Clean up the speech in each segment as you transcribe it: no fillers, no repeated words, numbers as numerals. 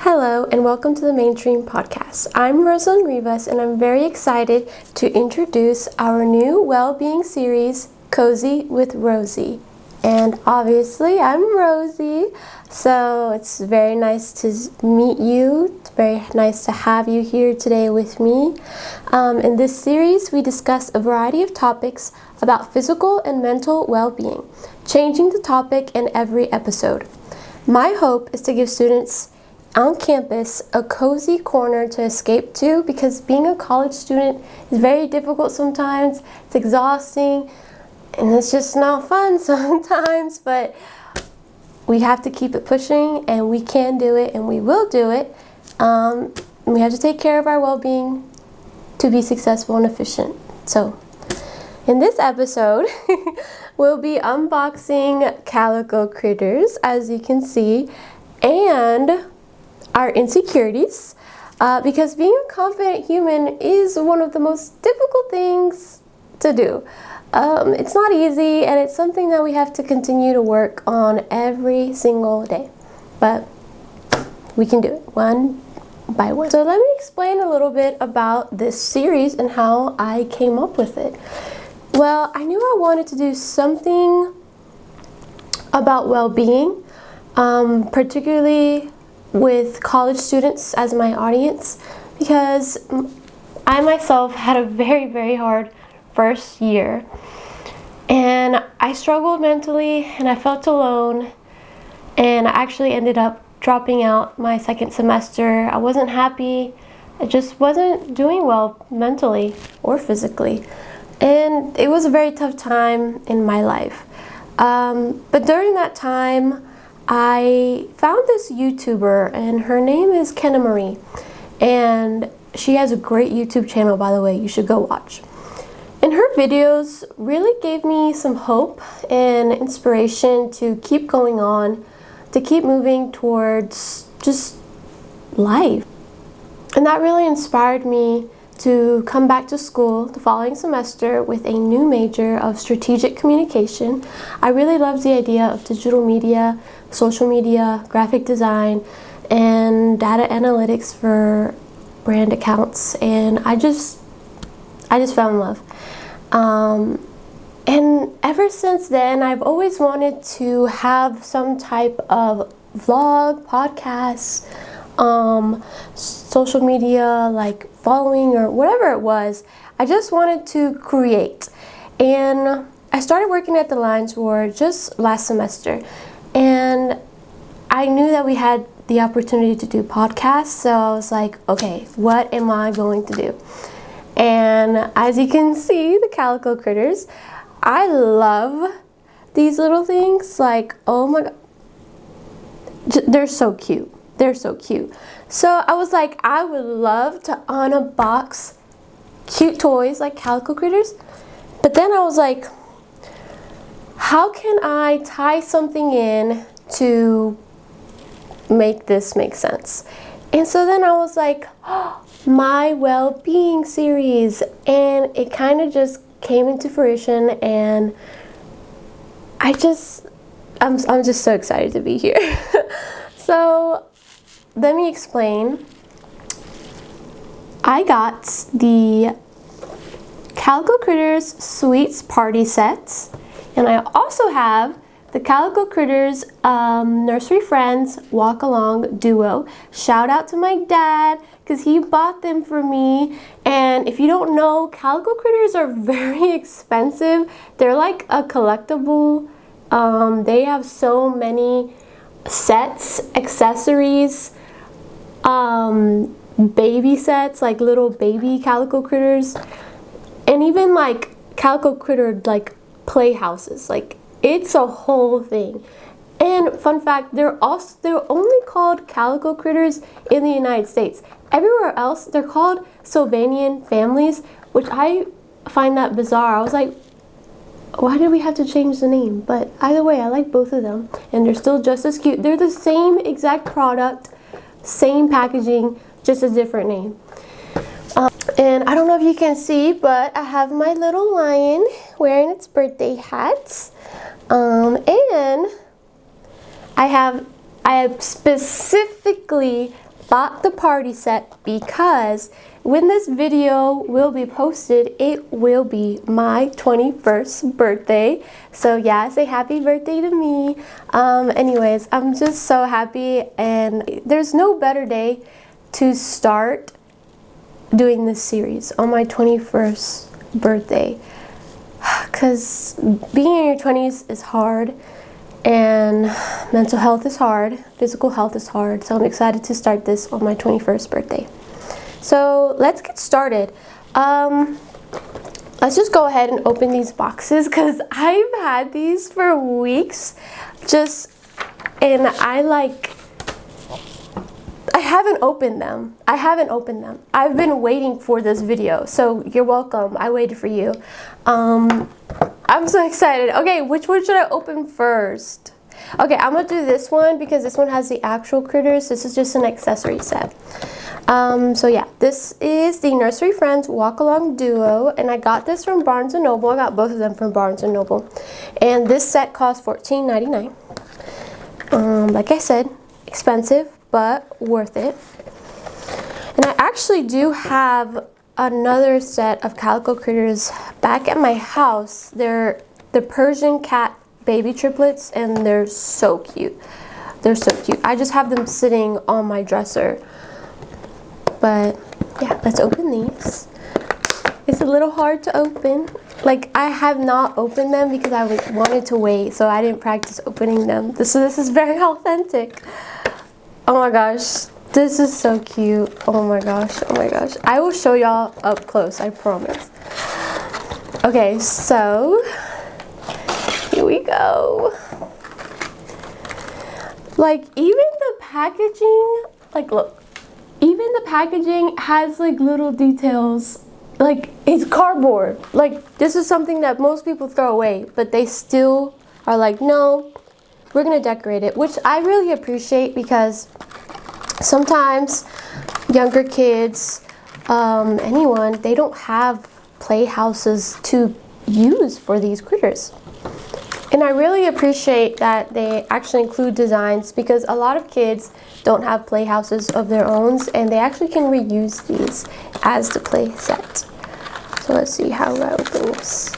Hello and welcome to the Manestream Podcast. I'm Rosalyn Rivas and I'm very excited to introduce our new wellbeing series, Cozy with Rosie. And obviously I'm Rosie, so it's very nice to meet you. It's very nice to have you here today with me. In this series, we discuss a variety of topics about physical and mental well-being, changing the topic in every episode. My hope is to give students on campus a cozy corner to escape to, because being a college student is very difficult sometimes. It's exhausting and it's just not fun sometimes, but we have to keep it pushing and we can do it and we will do it. We have to take care of our well-being to be successful and efficient. So in this episode, we'll be unboxing Calico Critters, as you can see, and our insecurities, because being a confident human is one of the most difficult things to do. It's not easy, and it's something that we have to continue to work on every single day, but we can do it one by one. So let me explain a little bit about this series and how I came up with it. Well, I knew I wanted to do something about well-being, particularly with college students as my audience, because I myself had a very, very hard first year and I struggled mentally and I felt alone, and I actually ended up dropping out my second semester. I wasn't happy. I just wasn't doing well mentally or physically, and it was a very tough time in my life. But during that time, I found this YouTuber, and her name is Kenna Marie, and she has a great YouTube channel, by the way. You should go watch. And her videos really gave me some hope and inspiration to keep going on, to keep moving towards just life. And that really inspired me to come back to school the following semester with a new major of strategic communication. I really loved the idea of digital media, social media, graphic design, and data analytics for brand accounts, and I just fell in love. And ever since then, I've always wanted to have some type of vlog, podcast, social media, like following or whatever it was. I just wanted to create, and I started working at the Lions Board just last semester, and I knew that we had the opportunity to do podcasts, so I was like, okay, what am I going to do? And as you can see, the Calico Critters, I love these little things. Like, oh my god, they're so cute. They're so cute. So I was like, I would love to unbox cute toys like Calico Critters. But then I was like, how can I tie something in to make this make sense? And so then I was like, oh, my well-being series. And it kind of just came into fruition, and I'm just so excited to be here. So let me explain. I got the Calico Critters Sweets Party Sets, and I also have the Calico Critters Nursery Friends Walk Along Duo. Shout out to my dad, because he bought them for me. And if you don't know, Calico Critters are very expensive. They're like a collectible. They have so many sets, accessories, baby sets, like little baby Calico Critters, and even like Calico Critter like playhouses. Like, it's a whole thing. And fun fact, they're only called Calico Critters in the United States. Everywhere else, they're called Sylvanian families, which I find that bizarre. I was like, why did we have to change the name? But either way, I like both of them, and they're still just as cute. They're the same exact product, same packaging, just a different name. And I don't know if you can see, but I have my little lion wearing its birthday hat. And I have specifically bought the party set because when this video will be posted, it will be my 21st birthday. So yeah, say happy birthday to me. Anyways, I'm just so happy, and there's no better day to start doing this series on my 21st birthday, because being in your 20s is hard, and mental health is hard, physical health is hard. So I'm excited to start this on my 21st birthday. So let's get started. Let's just go ahead and open these boxes, because I've had these for weeks, and I haven't opened them. I've been waiting for this video, so you're welcome. I waited for you. I'm so excited. Okay, which one should I open first? Okay, I'm gonna do this one because this one has the actual critters. This is just an accessory set. So yeah, this is the Nursery Friends Walk Along Duo, and I got this from Barnes & Noble. I got both of them from Barnes & Noble, and this set cost $14.99. Like I said, expensive, but worth it. And I actually do have another set of Calico Critters back at my house. They're the Persian cat baby triplets, and they're so cute. They're so cute. I just have them sitting on my dresser. But yeah, let's open these. It's a little hard to open. Like, I have not opened them because I wanted to wait, so I didn't practice opening them. So this is very authentic. Oh my gosh, this is so cute. Oh my gosh, oh my gosh. I will show y'all up close, I promise. Okay, so here we go. Like, even the packaging, like, look. Even the packaging has like little details. Like, it's cardboard. Like, this is something that most people throw away, but they still are like, no, we're gonna decorate it, which I really appreciate, because sometimes younger kids, anyone, they don't have playhouses to use for these critters. And I really appreciate that they actually include designs, because a lot of kids don't have playhouses of their own, and they actually can reuse these as the play set. So let's see how I open this.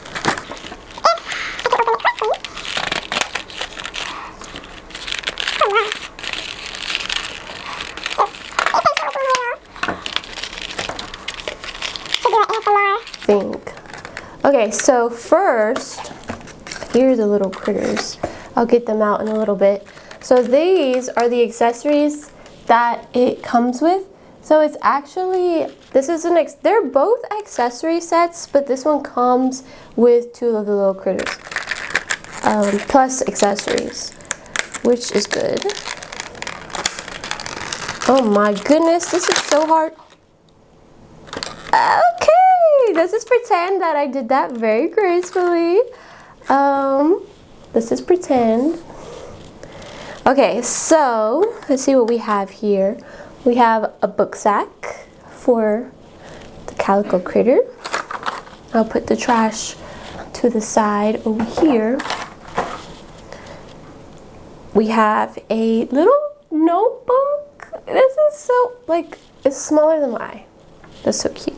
Okay, so first, here's the little critters. I'll get them out in a little bit. So these are the accessories that it comes with. So it's actually, they're both accessory sets, but this one comes with two of the little critters, plus accessories, which is good. Oh my goodness, this is so hard. Okay, let's just pretend that I did that very gracefully. Let's just pretend. Okay, so let's see what we have here. We have a book sack for the Calico Critter. I'll put the trash to the side over here. We have a little notebook. This is so, like, it's smaller than mine. That's so cute.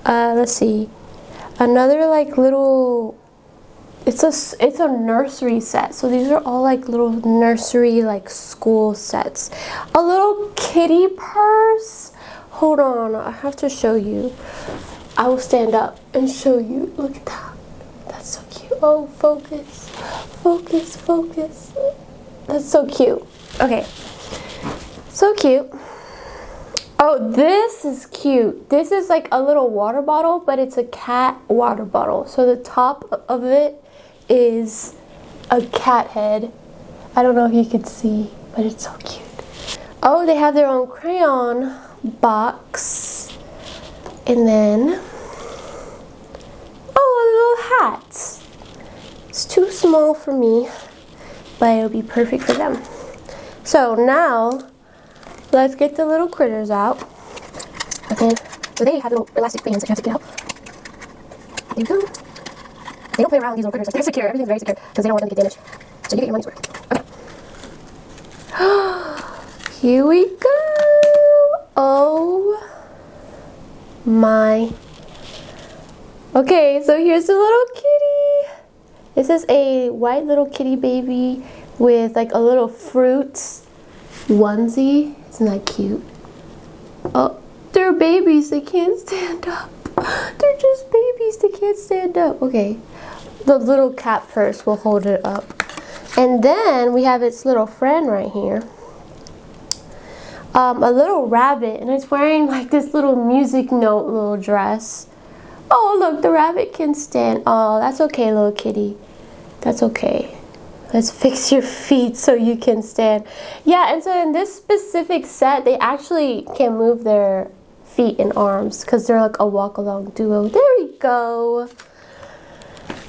Let's see. Another, like, little, it's a nursery set. So these are all like little nursery, like, school sets. A little kitty purse. Hold on, I have to show you. I will stand up and show you. Look at that. That's so cute. Oh, focus. Focus, focus. That's so cute. Okay. So cute. Oh, this is cute. This is like a little water bottle, but it's a cat water bottle. So the top of it is a cat head. I don't know if you can see, but it's so cute. Oh, they have their own crayon box. And then, oh, a little hat. It's too small for me, but it'll be perfect for them. So now, let's get the little critters out. Okay, so they have little elastic bands that you have to get out. There you go. They don't play around with these little critters. They're secure. Everything's very secure because they don't want them to get damaged. So you get your money's worth. Okay. Here we go. Oh my. Okay, so here's the little kitty. This is a white little kitty baby with like a little fruit onesie. Isn't that cute? Oh, they're babies. They can't stand up. They're just babies. They can't stand up. Okay, the little cat purse will hold it up. And then we have its little friend right here. A little rabbit, and it's wearing like this little music note little dress. Oh, look, the rabbit can stand. Oh, that's okay, little kitty. That's okay. Let's fix your feet so you can stand. Yeah, and so in this specific set, they actually can move their feet and arms because they're like a walk-along duo. There we go.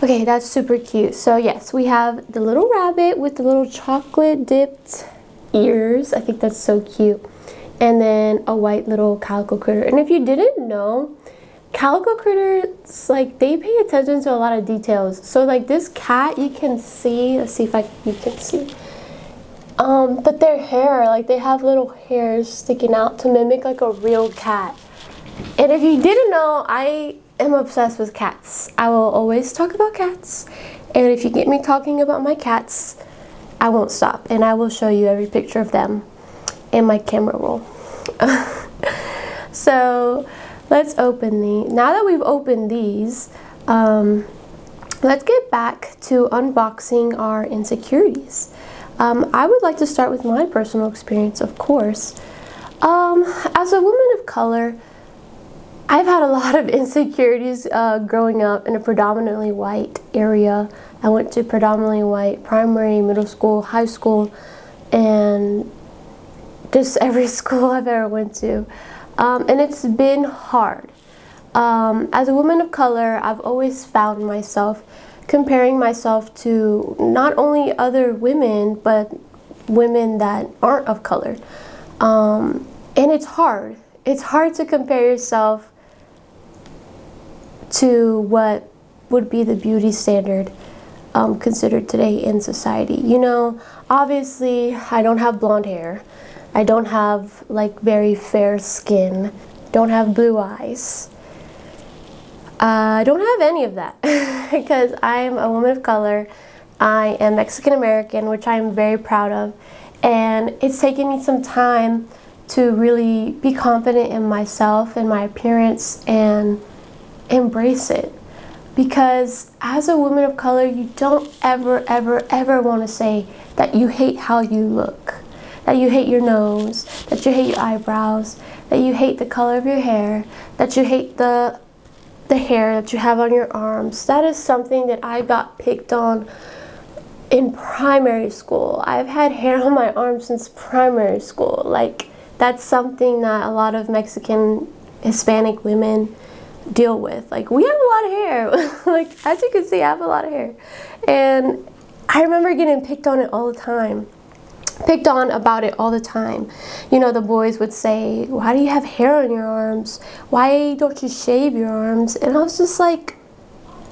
Okay, that's super cute. So yes, we have the little rabbit with the little chocolate dipped ears. I think that's so cute. And then a white little calico critter. And if you didn't know, Calico Critters, like, they pay attention to a lot of details. So like this cat, you can see, let's see if you can see. But their hair, like they have little hairs sticking out to mimic like a real cat. And if you didn't know, I am obsessed with cats. I will always talk about cats. And if you get me talking about my cats, I won't stop. And I will show you every picture of them in my camera roll. So let's open these. Now that we've opened these, let's get back to unboxing our insecurities. I would like to start with my personal experience, of course. As a woman of color, I've had a lot of insecurities growing up in a predominantly white area. I went to predominantly white primary, middle school, high school, and just every school I've ever went to. And it's been hard. As a woman of color, I've always found myself comparing myself to not only other women, but women that aren't of color. And it's hard. It's hard to compare yourself to what would be the beauty standard considered today in society. You know, obviously, I don't have blonde hair. I don't have like very fair skin. Don't have blue eyes. I don't have any of that because I'm a woman of color. I am Mexican American, which I am very proud of. And it's taken me some time to really be confident in myself and my appearance and embrace it. Because as a woman of color, you don't ever want to say that you hate how you look, that you hate your nose, that you hate your eyebrows, that you hate the color of your hair, that you hate the hair that you have on your arms. That is something that I got picked on in primary school. I've had hair on my arms since primary school. Like, that's something that a lot of Mexican, Hispanic women deal with. Like, we have a lot of hair. Like, as you can see, I have a lot of hair. And I remember getting picked on it all the time. Picked on about it all the time. You know, the boys would say, why do you have hair on your arms? Why don't you shave your arms? And I was just like,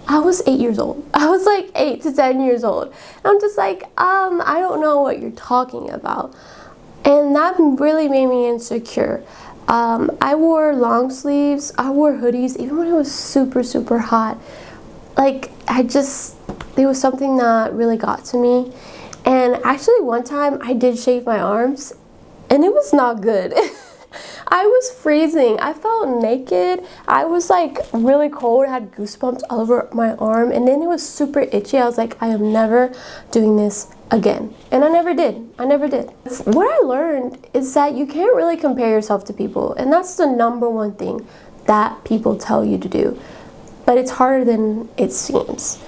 I was 8 years old. I was like 8 to 10 years old. And I'm just like, I don't know what you're talking about. And that really made me insecure. I wore long sleeves, I wore hoodies, even when it was super hot. Like, it was something that really got to me. And actually one time I did shave my arms and it was not good. I was freezing. I felt naked. I was like really cold. I had goosebumps all over my arm and then it was super itchy. I was like, I am never doing this again. And I never did. What I learned is that you can't really compare yourself to people. And that's the number one thing that people tell you to do. But it's harder than it seems.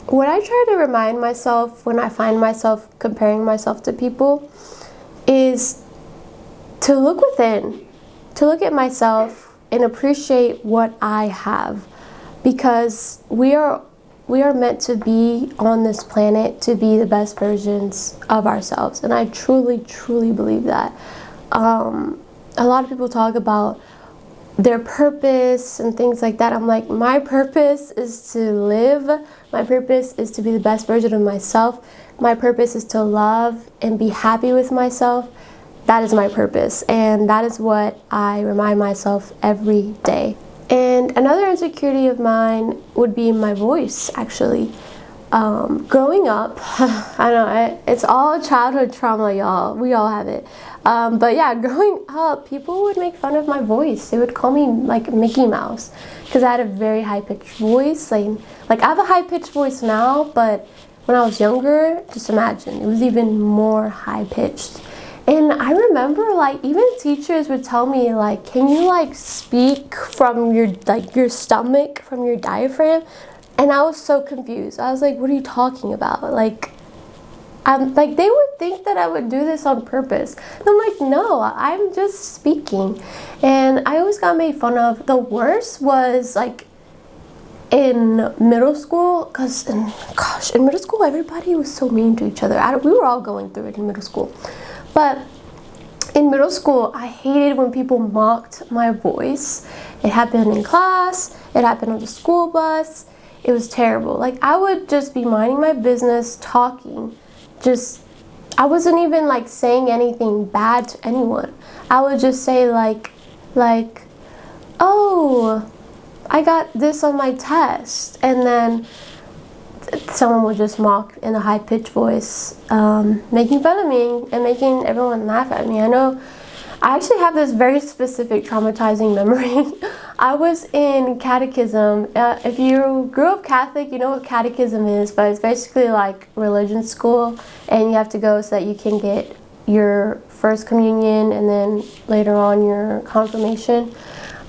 What I try to remind myself when I find myself comparing myself to people is to look within, to look at myself and appreciate what I have. Because we are meant to be on this planet to be the best versions of ourselves. And I truly believe that. A lot of people talk about their purpose and things like that. I'm like, my purpose is to live. My purpose is to be the best version of myself. My purpose is to love and be happy with myself. that is my purpose, and that is what I remind myself every day. And another insecurity of mine would be my voice, actually. Growing up, I know it's all childhood trauma, y'all. We all have it. But yeah, growing up, people would make fun of my voice. They would call me like Mickey Mouse because I had a very high-pitched voice. Like I have a high-pitched voice now, but when I was younger, just imagine, it was even more high-pitched. And I remember, like, even teachers would tell me, like, can you, like, speak from your stomach, from your diaphragm? And I was so confused. I was like, what are you talking about? Like, they would think that I would do this on purpose. And I'm like, no, I'm just speaking. And I always got made fun of. The worst was, like, in middle school, because, in middle school, everybody was so mean to each other. We were all going through it in middle school. But in middle school, I hated when people mocked my voice. It happened in class. It happened on the school bus. It was terrible. Like, I would just be minding my business, talking. I wasn't even, like, saying anything bad to anyone. I would just say, like, oh, I got this on my test. And then someone would just mock in a high-pitched voice, making fun of me and making everyone laugh at me. I know I actually have this very specific traumatizing memory. I was in catechism. If you grew up Catholic, you know what catechism is, but it's basically like religion school, and you have to go so that you can get your first communion and then later on your confirmation.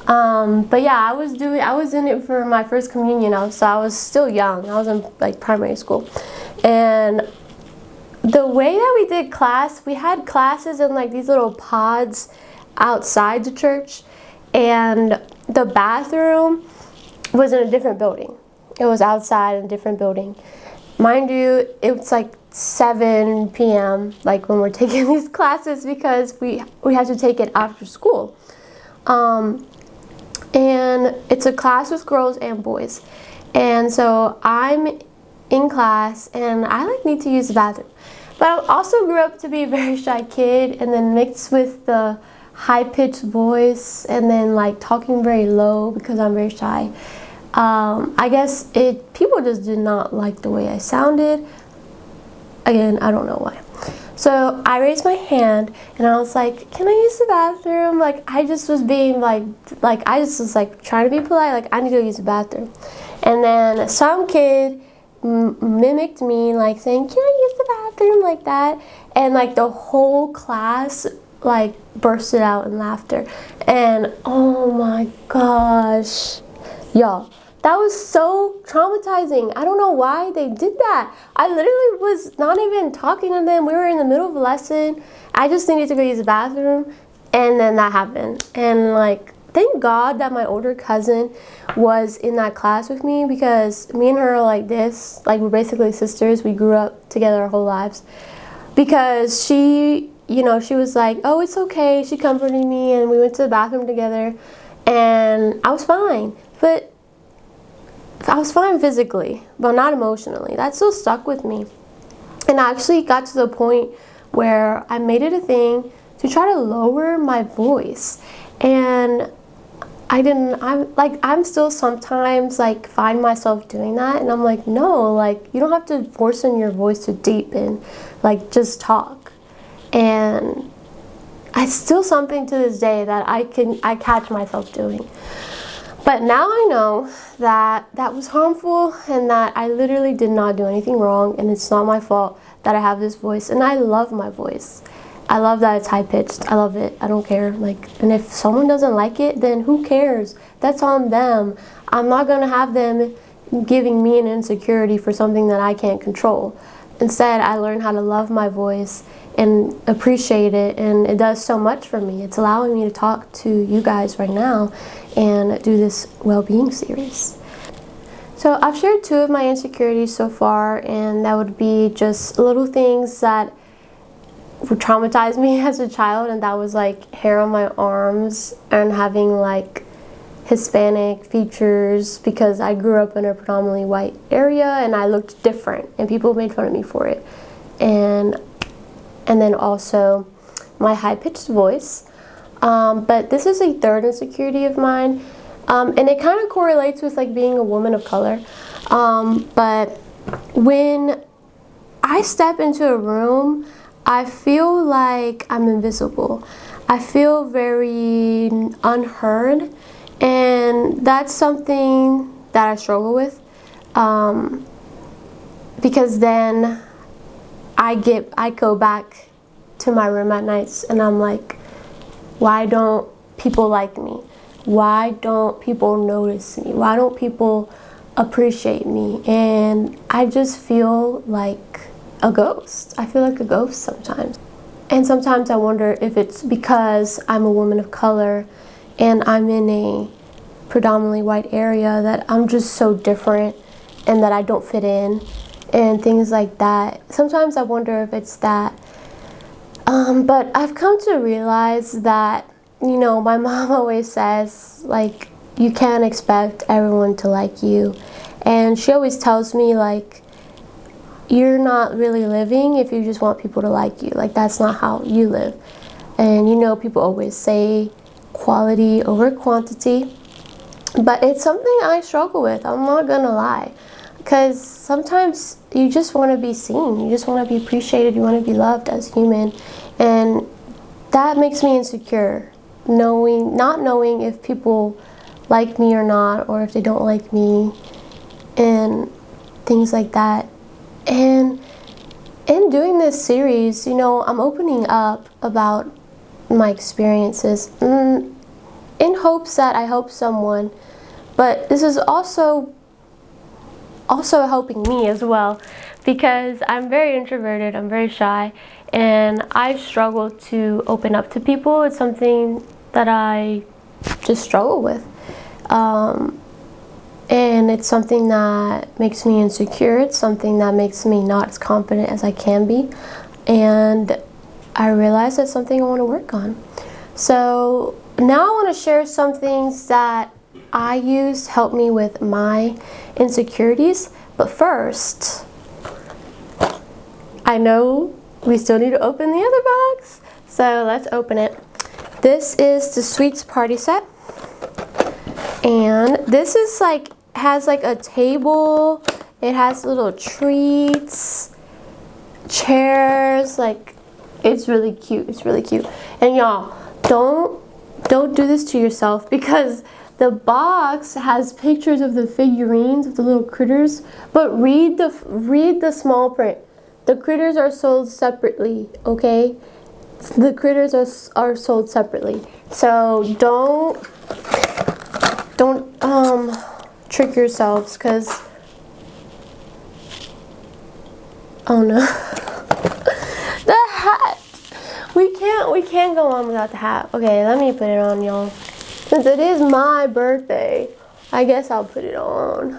But yeah, I was in it for my first communion, so I was still young. I was in like primary school. And the way that we did class, we had classes in like these little pods outside the church, and the bathroom was in a different building. It was outside in a different building. Mind you, it was like 7 p.m. like when we're taking these classes, because we had to take it after school. And it's a class with girls and boys. And so I'm in class and I like need to use the bathroom. But I also grew up to be a very shy kid, and then mixed with the high-pitched voice and then like talking very low because I'm very shy. I guess people just did not like the way I sounded. Again, I don't know why. So I raised my hand and I was like, can I use the bathroom? Like, I just was being like I just was like trying to be polite, like I need to use the bathroom. And then some kid mimicked me, like saying, can I use the bathroom, like that? And like the whole class like bursted out in laughter. And oh my gosh, y'all, that was so traumatizing. I don't know why they did that. I literally was not even talking to them. We were in the middle of a lesson. I just needed to go use the bathroom, and then that happened. And like, thank God that my older cousin was in that class with me, because me and her are like this. Like, we're basically sisters. We grew up together our whole lives. Because she was like, oh, it's okay. She comforted me, and we went to the bathroom together, and I was fine. But I was fine physically, but not emotionally. That still stuck with me. And I actually got to the point where I made it a thing to try to lower my voice. And I'm still sometimes like find myself doing that, and I'm like, no, like you don't have to force in your voice to deepen, like just talk. And it's still something to this day that I catch myself doing. But now I know that that was harmful, and that I literally did not do anything wrong, and it's not my fault that I have this voice. And I love my voice. I love that it's high-pitched. I love it. I don't care. And if someone doesn't like it, then who cares? That's on them. I'm not going to have them giving me an insecurity for something that I can't control. Instead, I learned how to love my voice and appreciate it, and it does so much for me. It's allowing me to talk to you guys right now and do this well-being series. So I've shared 2 of my insecurities so far, and that would be just little things that would traumatize me as a child, and that was like hair on my arms and having like Hispanic features, because I grew up in a predominantly white area and I looked different and people made fun of me for it. And then also my high-pitched voice. But this is a third insecurity of mine. And it kind of correlates with like being a woman of color. But when I step into a room, I feel like I'm invisible. I feel very unheard, and that's something that I struggle with, because then I go back to my room at nights and I'm like, why don't people like me? Why don't people notice me? Why don't people appreciate me? And I just feel like a ghost. I feel like a ghost sometimes. And sometimes I wonder if it's because I'm a woman of color and I'm in a predominantly white area that I'm just so different and that I don't fit in and things like that. Sometimes I wonder if it's that. But I've come to realize that, you know, my mom always says, like, you can't expect everyone to like you. And she always tells me, like, you're not really living if you just want people to like you. Like, that's not how you live. And you know, people always say quality over quantity, but it's something I struggle with. I'm not gonna lie, because sometimes you just want to be seen, you just want to be appreciated, you want to be loved as human, and that makes me insecure, not knowing if people like me or not, or if they don't like me, and things like that. And in doing this series, you know, I'm opening up about my experiences in hopes that I help someone, but this is also helping me as well, because I'm very introverted, I'm very shy, and I struggle to open up to people. It's something that I just struggle with. And it's something that makes me insecure. It's something that makes me not as confident as I can be. And I realize that's something I want to work on. So now I want to share some things that I use to help me with my insecurities. But first, I know we still need to open the other box. So let's open it. This is the Sweets Party Set. And this is like, has like a table, it has little treats, chairs, like, it's really cute, it's really cute. And y'all, don't do this to yourself, because the box has pictures of the figurines, of the little critters, but read the small print. The critters are sold separately, okay? The critters are sold separately. So don't trick yourselves, because oh no. The hat, we can't go on without the hat. Okay, let me put it on, y'all. Since it is my birthday, I guess I'll put it on.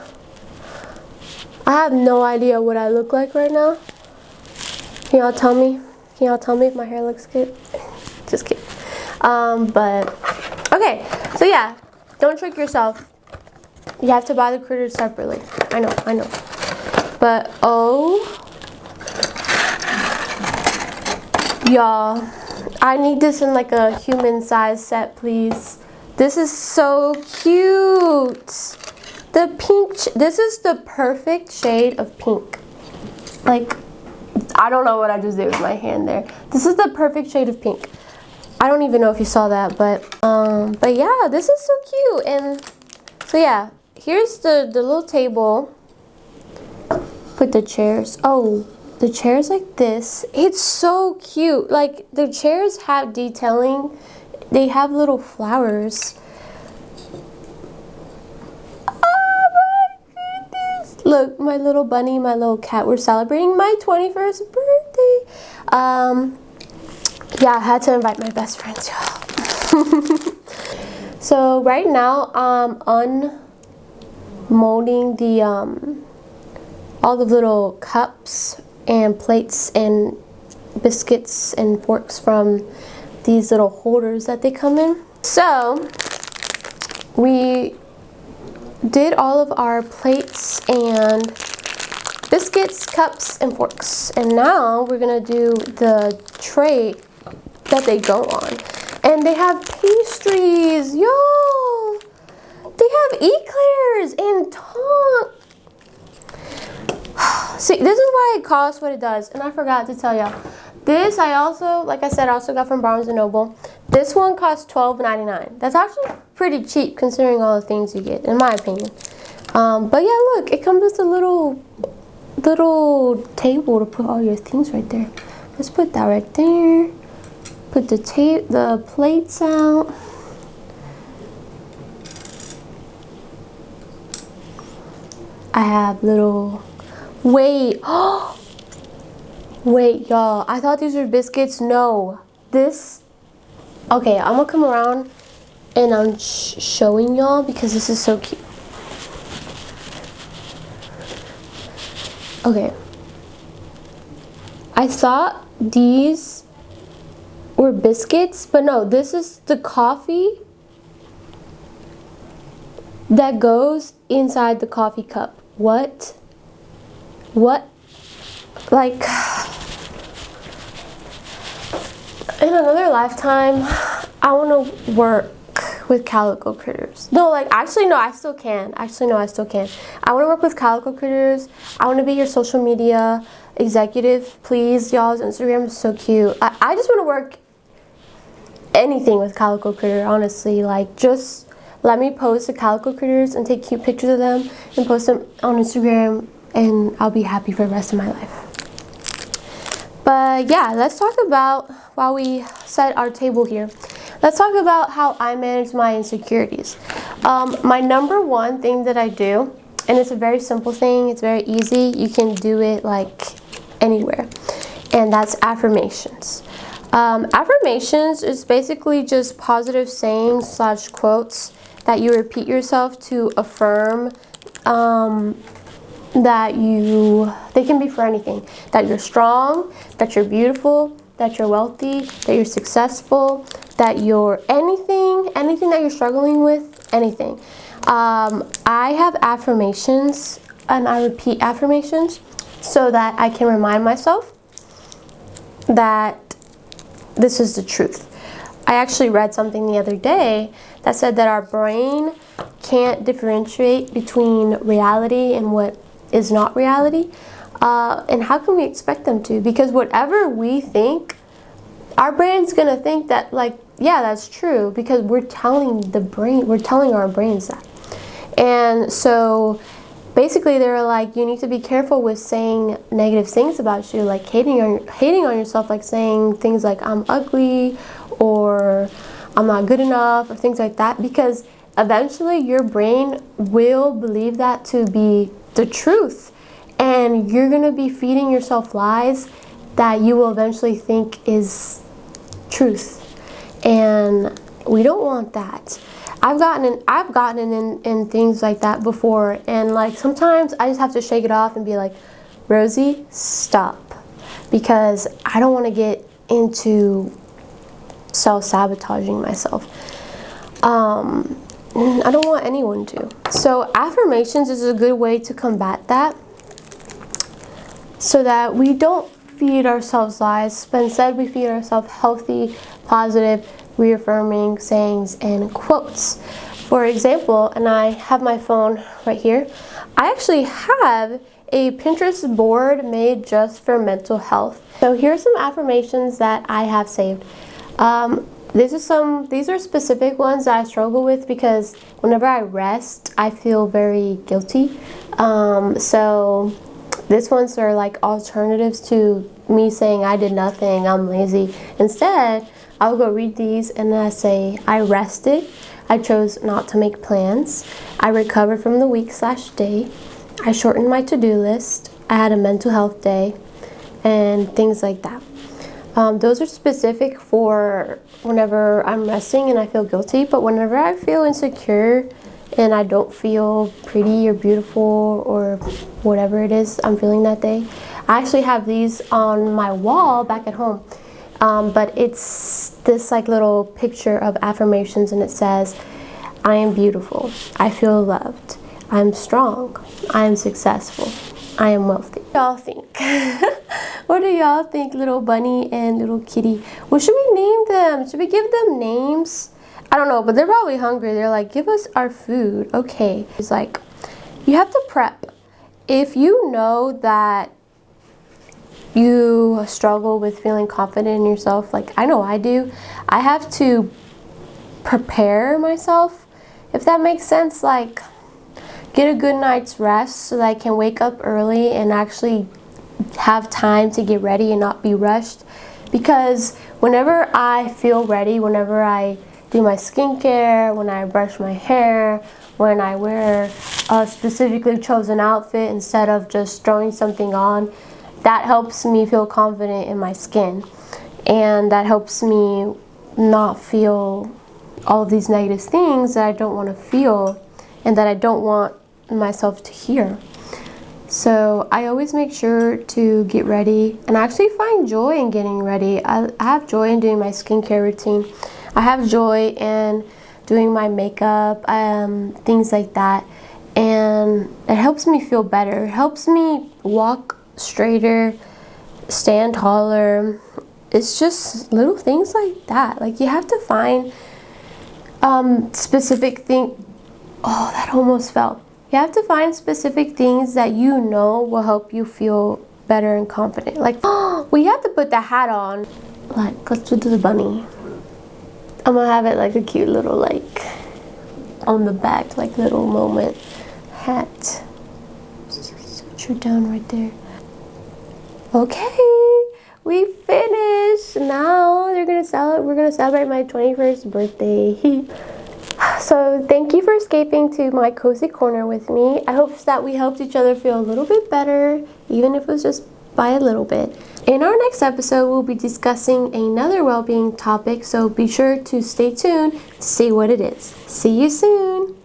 I have no idea what I look like right now. Can y'all tell me if my hair looks good? Just kidding. But okay, so yeah, don't trick yourself. You have to buy the critters separately. I know. But oh, y'all, I need this in like a human size set, please. This is so cute. The pink, this is the perfect shade of pink. Like, I don't know what I just did with my hand there. This is the perfect shade of pink. I don't even know if you saw that, but yeah, this is so cute. And so yeah, here's the little table. Put the chairs. Oh, the chairs like this. It's so cute. Like, the chairs have detailing. They have little flowers. Oh my goodness. Look, my little bunny, my little cat. We're celebrating my 21st birthday. Yeah, I had to invite my best friends, y'all. So right now, unmolding the all the little cups and plates and biscuits and forks from these little holders that they come in. So we did all of our plates and biscuits, cups, and forks. And now we're gonna do the tray that they go on. And they have pastries, yo! They have eclairs and tongue. See, this is why it costs what it does. And I forgot to tell y'all. This I also, like I said, I also got from Barnes & Noble. This one costs $12.99. That's actually pretty cheap considering all the things you get, in my opinion. But yeah, look, it comes with a little table to put all your things right there. Let's put that right there. Put the plates out. I have little, wait, wait, y'all, I thought these were biscuits. No, this, okay, I'm gonna come around and I'm showing y'all because this is so cute. Okay, I thought these were biscuits, but no, this is the coffee that goes inside the coffee cup. What? Like, in another lifetime, I want to work with Calico Critters. No, like, actually, no, I still can. I want to work with Calico Critters. I want to be your social media executive. Please, y'all's Instagram is so cute. I just want to work anything with Calico Critter, honestly. Like, just let me post the Calico Critters and take cute pictures of them and post them on Instagram, and I'll be happy for the rest of my life. But yeah, let's talk about, while we set our table here, let's talk about how I manage my insecurities. My number one thing that I do, and it's a very simple thing, it's very easy, you can do it like anywhere, and that's affirmations. Affirmations is basically just positive sayings / quotes that you repeat yourself to affirm that they can be for anything. That you're strong, that you're beautiful, that you're wealthy, that you're successful, that you're anything that you're struggling with, anything. I have affirmations, and I repeat affirmations so that I can remind myself that this is the truth. I actually read something the other day that said that our brain can't differentiate between reality and what is not reality. And how can we expect them to? Because whatever we think, our brain's gonna think that, like, yeah, that's true, because we're telling our brains that. And so basically they're like, you need to be careful with saying negative things about you, like hating on yourself, like saying things like I'm ugly or I'm not good enough or things like that, because eventually your brain will believe that to be the truth, and you're gonna be feeding yourself lies that you will eventually think is truth, and we don't want that. I've gotten in things like that before, and like sometimes I just have to shake it off and be like, Rosie, stop, because I don't want to get into self-sabotaging myself. I don't want anyone to. So affirmations is a good way to combat that, so that we don't feed ourselves lies, but instead we feed ourselves healthy, positive, reaffirming sayings and quotes. For example, and I have my phone right here, I actually have a Pinterest board made just for mental health. So here's some affirmations that I have saved. These are specific ones that I struggle with because whenever I rest, I feel very guilty. So these ones are like alternatives to me saying I did nothing, I'm lazy. Instead, I'll go read these and I say, I rested, I chose not to make plans, I recovered from the week / day, I shortened my to-do list, I had a mental health day, and things like that. Those are specific for whenever I'm resting and I feel guilty, but whenever I feel insecure and I don't feel pretty or beautiful or whatever it is I'm feeling that day, I actually have these on my wall back at home. But it's this like little picture of affirmations, and it says, I am beautiful, I feel loved, I'm strong, I am successful, I am wealthy. What do y'all think? What do y'all think, little bunny and little kitty? What should we name them? Should we give them names? I don't know, but they're probably hungry. They're like, give us our food. Okay. It's like, you have to prep. If you know that you struggle with feeling confident in yourself, like I know I do, I have to prepare myself, if that makes sense. Like, get a good night's rest so that I can wake up early and actually have time to get ready and not be rushed. Because whenever I feel ready, whenever I do my skincare, when I brush my hair, when I wear a specifically chosen outfit instead of just throwing something on, that helps me feel confident in my skin. And that helps me not feel all of these negative things that I don't want to feel and that I don't want myself to hear. So I always make sure to get ready and actually find joy in getting ready. I have joy in doing my skincare routine. I have joy in doing my makeup, things like that. And it helps me feel better. It helps me walk straighter, stand taller. It's just little things like that. Like, you have to find specific things. Oh, that almost fell. You have to find specific things that you know will help you feel better and confident. Like, oh, we have to put the hat on. Like, let's do the bunny. I'm gonna have it like a cute little, like, on the back, like, little moment hat. Set you down right there. Okay, we finished. Now we're gonna celebrate my 21st birthday. So thank you for escaping to my cozy corner with me. I hope that we helped each other feel a little bit better, even if it was just by a little bit. In our next episode, we'll be discussing another well-being topic, so be sure to stay tuned to see what it is. See you soon.